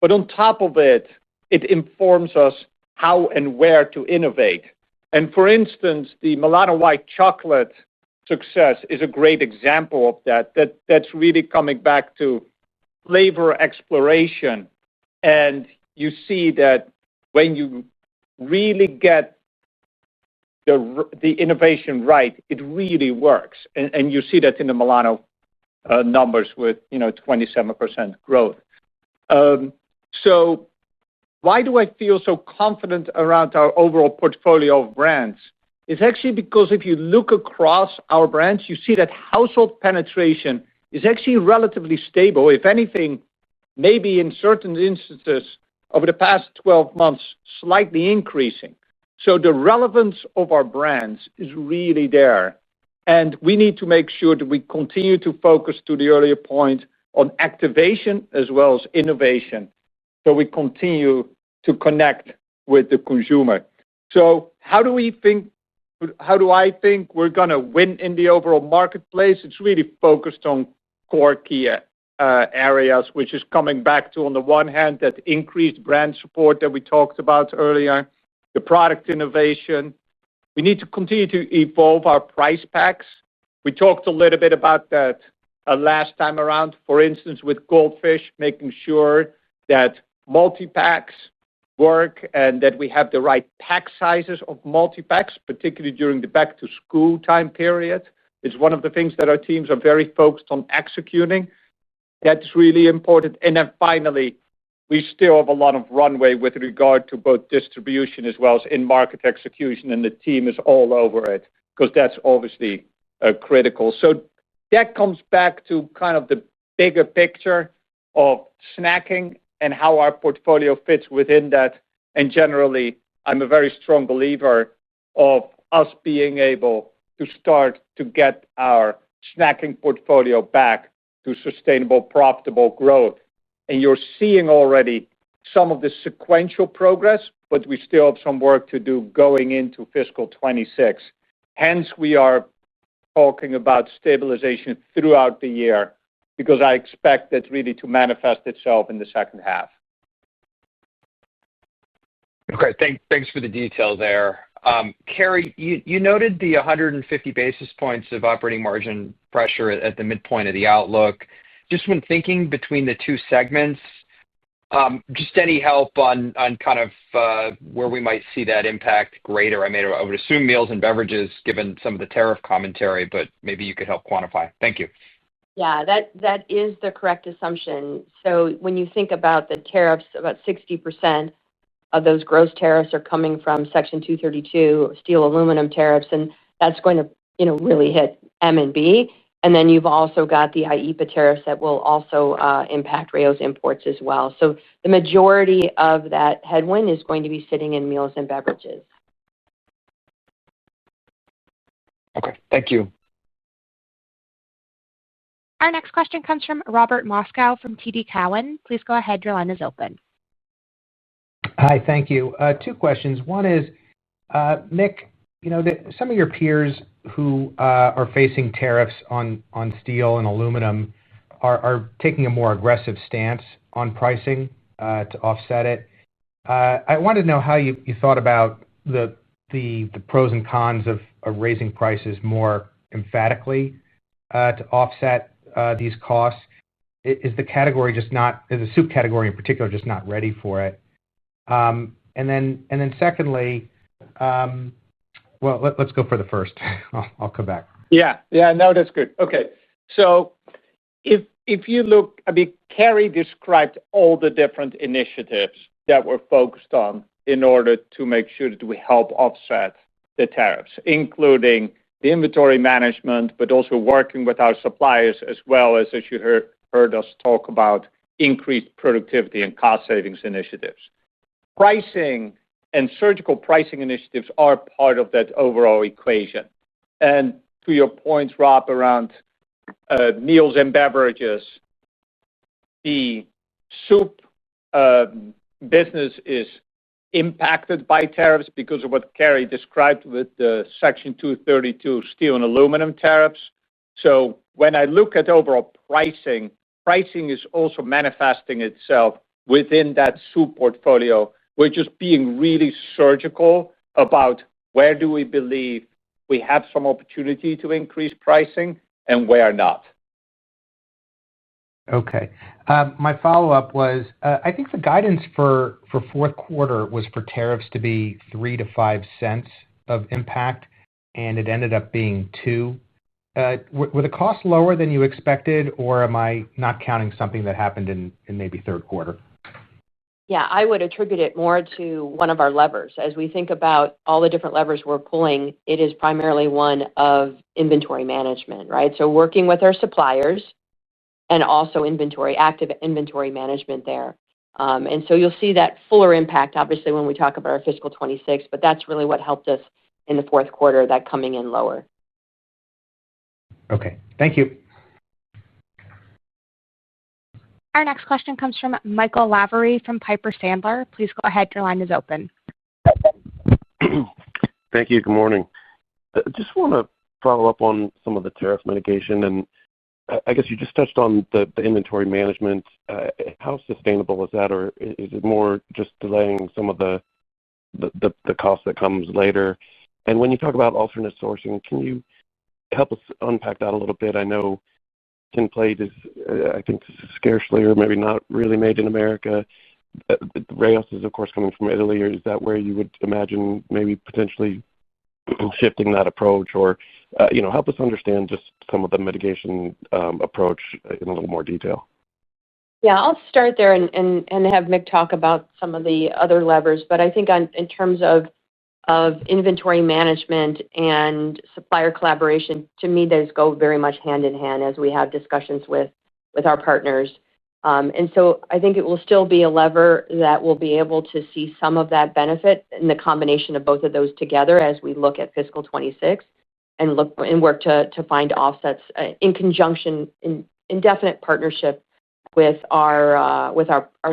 But on top of it, it informs us how and where to innovate. And for instance, the Milano White Chocolate success is a great example of that. That's really coming back to flavor exploration. And you see that when you really get the innovation right, it really works. And you see that in the Milano numbers with 27% growth. So why do I feel so confident around our overall portfolio of brands? It's actually because if you look across our brands, you see that household penetration is actually relatively stable. If anything, maybe in certain instances over the past 12 months, slightly increasing. So the relevance of our brands is really there. And we need to make sure that we continue to focus, to the earlier point, on activation as well as innovation. So we continue to connect with the consumer. So how do I think we're going to win in the overall marketplace? It's really focused on core key areas, which is coming back to, on the one hand, that increased brand support that we talked about earlier, the product innovation. We need to continue to evolve our price packs. We talked a little bit about that last time around, for instance, with Goldfish, making sure that multi-packs work and that we have the right pack sizes of multi-packs, particularly during the back-to-school time period. It's one of the things that our teams are very focused on executing. That's really important. And then finally, we still have a lot of runway with regard to both distribution as well as in-market execution, and the team is all over it because that's obviously critical. So that comes back to kind of the bigger picture of snacking and how our portfolio fits within that. And generally, I'm a very strong believer of us being able to start to get our snacking portfolio back to sustainable, profitable growth. And you're seeing already some of the sequential progress, but we still have some work to do going into fiscal 26. Hence, we are talking about stabilization throughout the year because I expect that really to manifest itself in the second half. Okay, thanks for the detail there. Carrie, you noted the 150 basis points of operating margin pressure at the midpoint of the outlook. Just when thinking between the two segments, just any help on kind of where we might see that impact greater? I mean, I would assume meals and beverages, given some of the tariff commentary, but maybe you could help quantify. Thank you. Yeah, that is the correct assumption. So when you think about the tariffs, about 60% of those gross tariffs are coming from Section 232 steel aluminum tariffs, and that's going to really hit M&B. And then you've also got the IEEPA tariffs that will also impact Rao's imports as well. So the majority of that headwind is going to be sitting in meals and beverages. Okay, thank you. Our next question comes from Robert Moskow from TD Cowen. Please go ahead. Your line is open. Hi, thank you. Two questions. One is, Mick, some of your peers who are facing tariffs on steel and aluminum are taking a more aggressive stance on pricing to offset it. I wanted to know how you thought about the pros and cons of raising prices more emphatically to offset these costs. Is the category just not, is the soup category in particular just not ready for it? And then secondly, well, let's go for the first. I'll come back. Yeah, no, that's good. Okay, so if you look, Carrie described all the different initiatives that we're focused on in order to make sure that we help offset the tariffs, including the inventory management, but also working with our suppliers as well as you heard us talk about increased productivity and cost savings initiatives. Pricing and surgical pricing initiatives are part of that overall equation. And to your point, Rob, around meals and beverages, the soup business is impacted by tariffs because of what Carrie described with the Section 232 steel and aluminum tariffs. So when I look at overall pricing is also manifesting itself within that soup portfolio. We're just being really surgical about where do we believe we have some opportunity to increase pricing and where not. Okay. My follow-up was, I think the guidance for fourth quarter was for tariffs to be 3 to 5 cents of impact, and it ended up being 2. Were the costs lower than you expected, or am I not counting something that happened in maybe third quarter? Yeah, I would attribute it more to one of our levers. As we think about all the different levers we're pulling, it is primarily one of inventory management, right? So working with our suppliers and also active inventory management there. And so you'll see that fuller impact, obviously, when we talk about our fiscal 26, but that's really what helped us in the fourth quarter, that coming in lower. Okay, thank you. Our next question comes from Michael Lavery from Piper Sandler. Please go ahead. Your line is open. Thank you. Good morning. Just want to follow up on some of the tariff mitigation, and I guess you just touched on the inventory management. How sustainable is that, or is it more just delaying some of the cost that comes later? And when you talk about alternate sourcing, can you help us unpack that a little bit? I know tin plate is, I think, scarcely or maybe not really made in America. Rayos is, of course, coming from Italy. Or is that where you would imagine maybe potentially shifting that approach? Or, help us understand just some of the mitigation approach in a little more detail. Yeah, I'll start there and have Mick talk about some of the other levers. But I think in terms of inventory management and supplier collaboration, to me, those go very much hand in hand as we have discussions with our partners. And so I think it will still be a lever that will be able to see some of that benefit in the combination of both of those together as we look at fiscal 26 and work to find offsets in conjunction, in definite partnership with our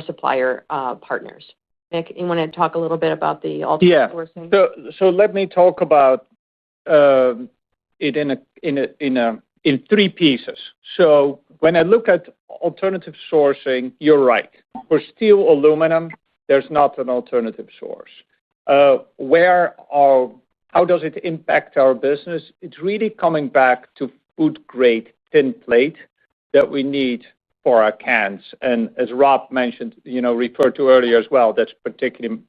supplier partners. Mick, you want to talk a little bit about the alternate sourcing? Yeah. So let me talk about it in 3 pieces. So when I look at alternative sourcing, you're right. For steel, aluminum, there's not an alternative source. How does it impact our business? It's really coming back to food-grade tin plate that we need for our cans. And as Rob mentioned, referred to earlier as well, that's particularly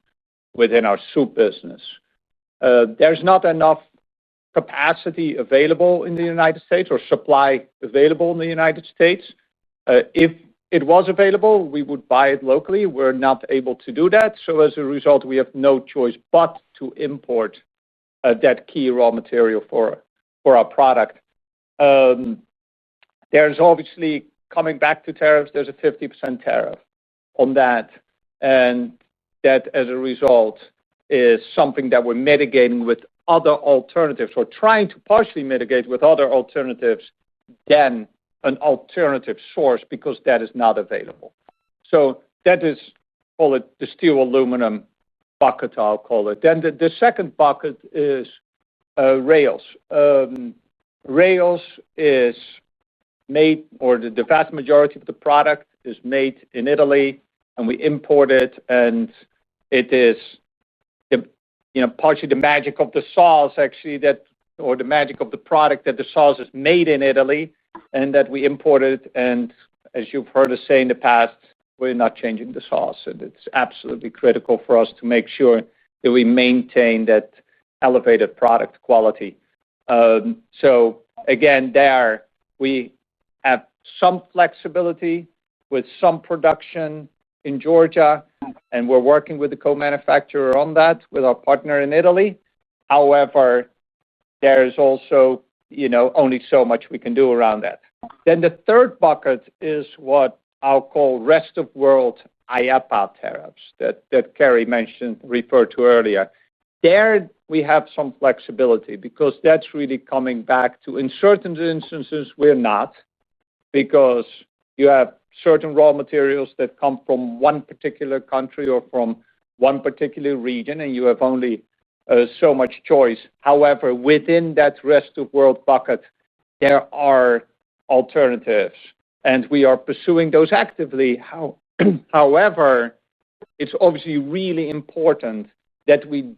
within our soup business. There's not enough capacity available in the United States or supply available in the United States. If it was available, we would buy it locally. We're not able to do that. So as a result, we have no choice but to import that key raw material for our product. There's obviously, coming back to tariffs, there's a 50% tariff on that. And that, as a result, is something that we're mitigating with other alternatives or trying to partially mitigate with other alternatives than an alternative source because that is not available. So that is, call it the steel aluminum bucket, I'll call it. Then the second bucket is rails. Rails is made, or the vast majority of the product is made in Italy, and we import it, and it is partially the magic of the sauce, actually, or the magic of the product that the sauce is made in Italy and that we import it. And as you've heard us say in the past, we're not changing the sauce, and it's absolutely critical for us to make sure that we maintain that elevated product quality. So again, there we have some flexibility with some production in Georgia, and we're working with the co-manufacturer on that with our partner in Italy. However, there's also only so much we can do around that. Then the third bucket is what I'll call rest of world IEEPA tariffs that Carrie referred to earlier. There we have some flexibility because that's really coming back to, in certain instances, we're not, because you have certain raw materials that come from one particular country or from one particular region, and you have only so much choice. However, within that rest of world bucket, there are alternatives, and we are pursuing those actively. However, it's obviously really important that we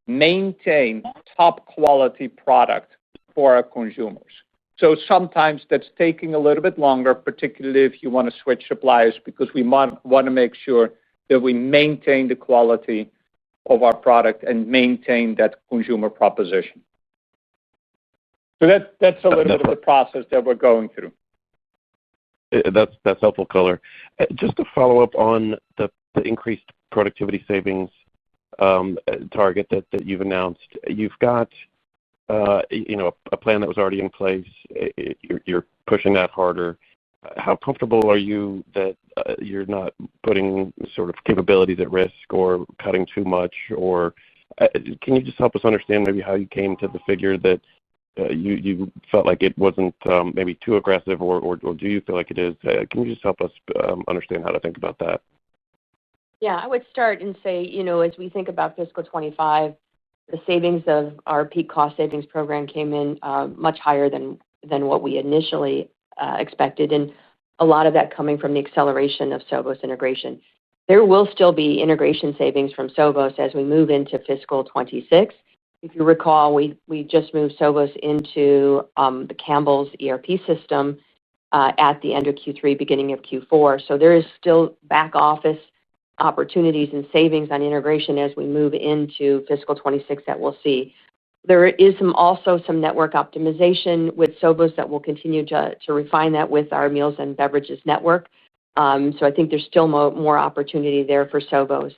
maintain top quality product for our consumers. So sometimes that's taking a little bit longer, particularly if you want to switch suppliers, because we want to make sure that we maintain the quality of our product and maintain that consumer proposition. So that's a little bit of the process that we're going through. That's helpful color. Just to follow up on the increased productivity savings target that you've announced, you've got a plan that was already in place. You're pushing that harder. How comfortable are you that you're not putting sort of capabilities at risk or cutting too much? Or can you just help us understand maybe how you came to the figure that you felt like it wasn't maybe too aggressive, or do you feel like it is? Can you just help us understand how to think about that? Yeah, I would start and say, as we think about fiscal 25, the savings of our peak cost savings program came in much higher than what we initially expected, and a lot of that coming from the acceleration of Sovos integration. There will still be integration savings from Sovos as we move into fiscal 26. If you recall, we just moved Sovos into the Campbell's ERP system at the end of Q3, beginning of Q4. So there is still back office opportunities and savings on integration as we move into fiscal 26 that we'll see. There is also some network optimization with Sovos that will continue to refine that with our meals and beverages network. So I think there's still more opportunity there for Sovos.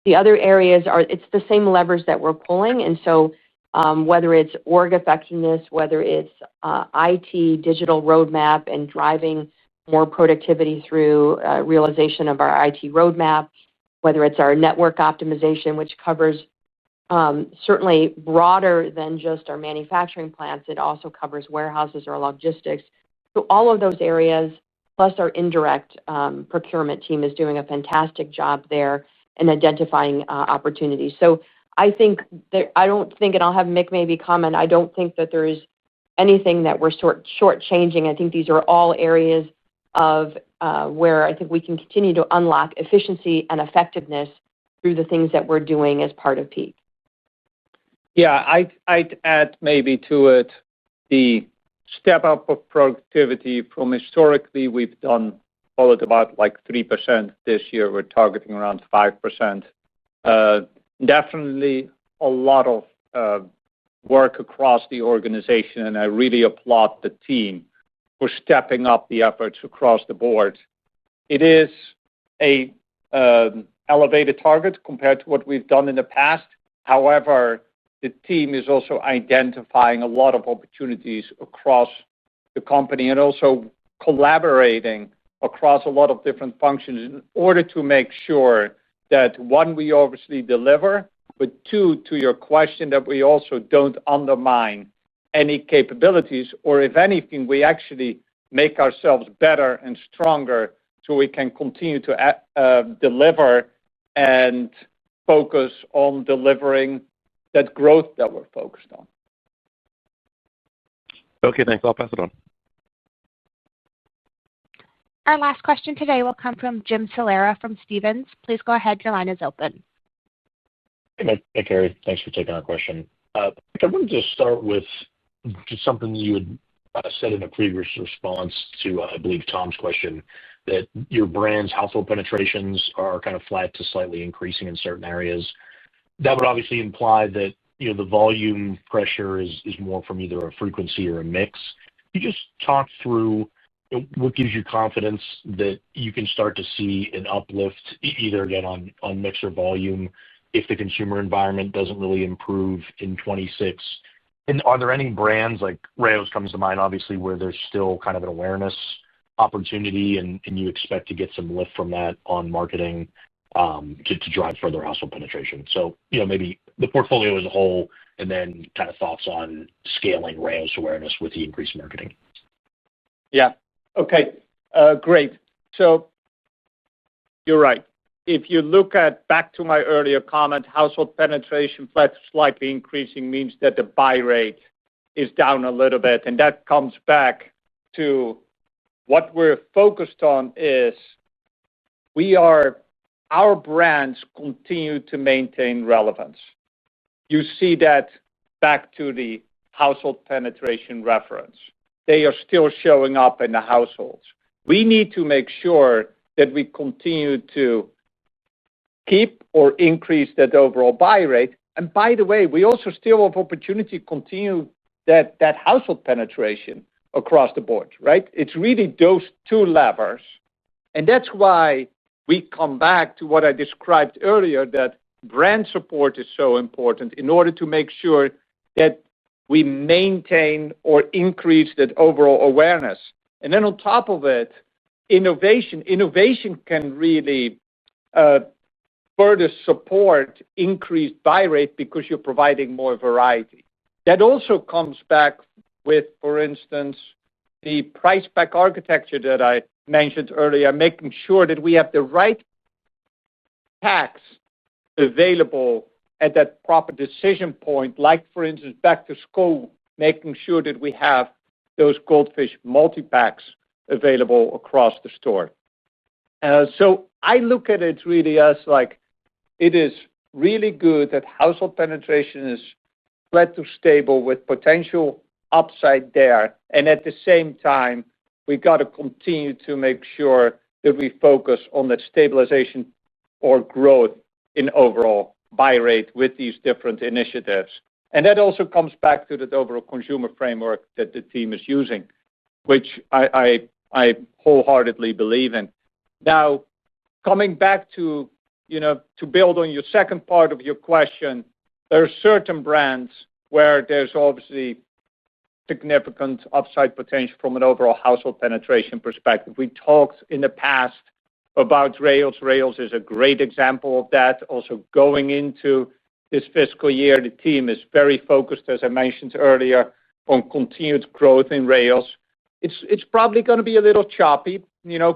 The other areas it's the same levers that we're pulling. And so whether it's org effectiveness, whether it's IT digital roadmap and driving more productivity through realization of our IT roadmap, whether it's our network optimization, which covers certainly broader than just our manufacturing plants. It also covers warehouses or logistics. So all of those areas, plus our indirect procurement team is doing a fantastic job there in identifying opportunities. So I think that I don't think, and I'll have Mick maybe comment, I don't think that there is anything that we're shortchanging. I think these are all areas of where I think we can continue to unlock efficiency and effectiveness through the things that we're doing as part of peak. Yeah, I'd add maybe to it the step up of productivity from historically we've done followed about like 3%. This year we're targeting around 5%. Definitely a lot of work across the organization, and I really applaud the team for stepping up the efforts across the board. It is a elevated target compared to what we've done in the past. However, the team is also identifying a lot of opportunities across the company and also collaborating across a lot of different functions in order to make sure that, one, we obviously deliver, but two, to your question, that we also don't undermine any capabilities, or if anything, we actually make ourselves better and stronger so we can continue to deliver and focus on delivering that growth that we're focused on. Okay, thanks. I'll pass it on. Our last question today will come from Jim Salera from Stephens. Please go ahead. Your line is open. Hey, Carrie. Thanks for taking our question. I wanted to start with just something you had said in a previous response to, I believe, Tom's question, that your brand's household penetrations are kind of flat to slightly increasing in certain areas. That would obviously imply that the volume pressure is more from either a frequency or a mix. Can you just talk through what gives you confidence that you can start to see an uplift either again on mix or volume if the consumer environment doesn't really improve in 26? And are there any brands like Rao's comes to mind, obviously, where there's still kind of an awareness opportunity and you expect to get some lift from that on marketing to drive further household penetration? So, maybe the portfolio as a whole and then kind of thoughts on scaling Rao's awareness with the increased marketing. Yeah. Okay. Great. So you're right. If you look back to my earlier comment, household penetration flat to slightly increasing means that the buy rate is down a little bit. And that comes back to what we're focused on is our brands continue to maintain relevance. You see that back to the household penetration reference. They are still showing up in the households. We need to make sure that we continue to keep or increase that overall buy rate. And by the way, we also still have opportunity to continue that household penetration across the board, right? It's really those two levers. And that's why we come back to what I described earlier, that brand support is so important in order to make sure that we maintain or increase that overall awareness. And then on top of it, innovation can really further support increased buy rate because you're providing more variety. That also comes back with, for instance, the price pack architecture that I mentioned earlier, making sure that we have the right packs available at that proper decision point, like, for instance, back to school, making sure that we have those Goldfish multi-packs available across the store. So I look at it really as like it is really good that household penetration is flat to stable with potential upside there. And at the same time, we got to continue to make sure that we focus on that stabilization or growth in overall buy rate with these different initiatives. And that also comes back to the overall consumer framework that the team is using, which I wholeheartedly believe in. Now, coming back to build on your second part of your question, there are certain brands where there's obviously significant upside potential from an overall household penetration perspective. We talked in the past about Rao's. Rao's is a great example of that. Also going into this fiscal year, the team is very focused, as I mentioned earlier, on continued growth in Rao's. It's probably going to be a little choppy,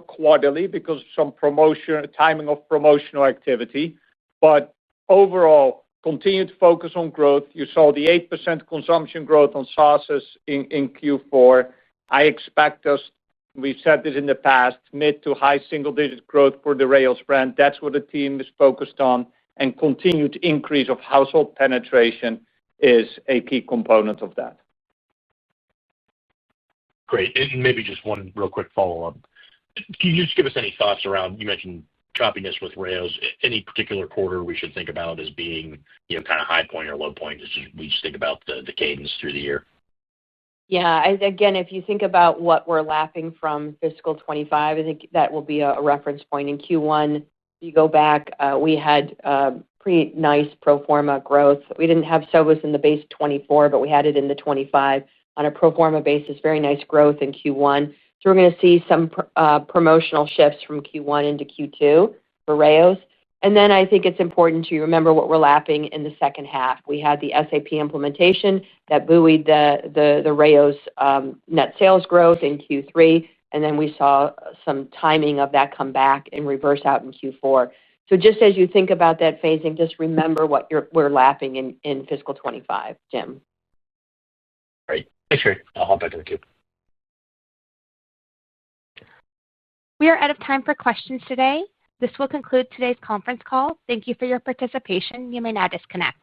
quarterly because of some timing of promotional activity. But overall, continued focus on growth. You saw the 8% consumption growth on sauces in Q4. I expect us, we've said this in the past, mid to high single-digit growth for the Rao's brand. That's what the team is focused on. And continued increase of household penetration is a key component of that. Great. And maybe just one real quick follow-up. Can you just give us any thoughts around, you mentioned choppiness with Rao's, any particular quarter we should think about as being, kind of high point or low point as we just think about the cadence through the year? Yeah, again, if you think about what we're lapping from fiscal 25, I think that will be a reference point. In Q1, if you go back, we had pretty nice pro forma growth. We didn't have Sobas in the base 24, but we had it in the 25 on a pro forma basis. Very nice growth in Q1. So we're going to see some promotional shifts from Q1 into Q2 for Rao's. And then I think it's important to remember what we're lapping in the second half. We had the SAP implementation that buoyed the Rao's net sales growth in Q3, and then we saw some timing of that come back and reverse out in Q4. So just as you think about that phasing, just remember what we're lapping in fiscal 25, Jim. Great. Thanks, Carrie. I'll hop back in the queue. We are out of time for questions today. This will conclude today's conference call. Thank you for your participation. You may now disconnect.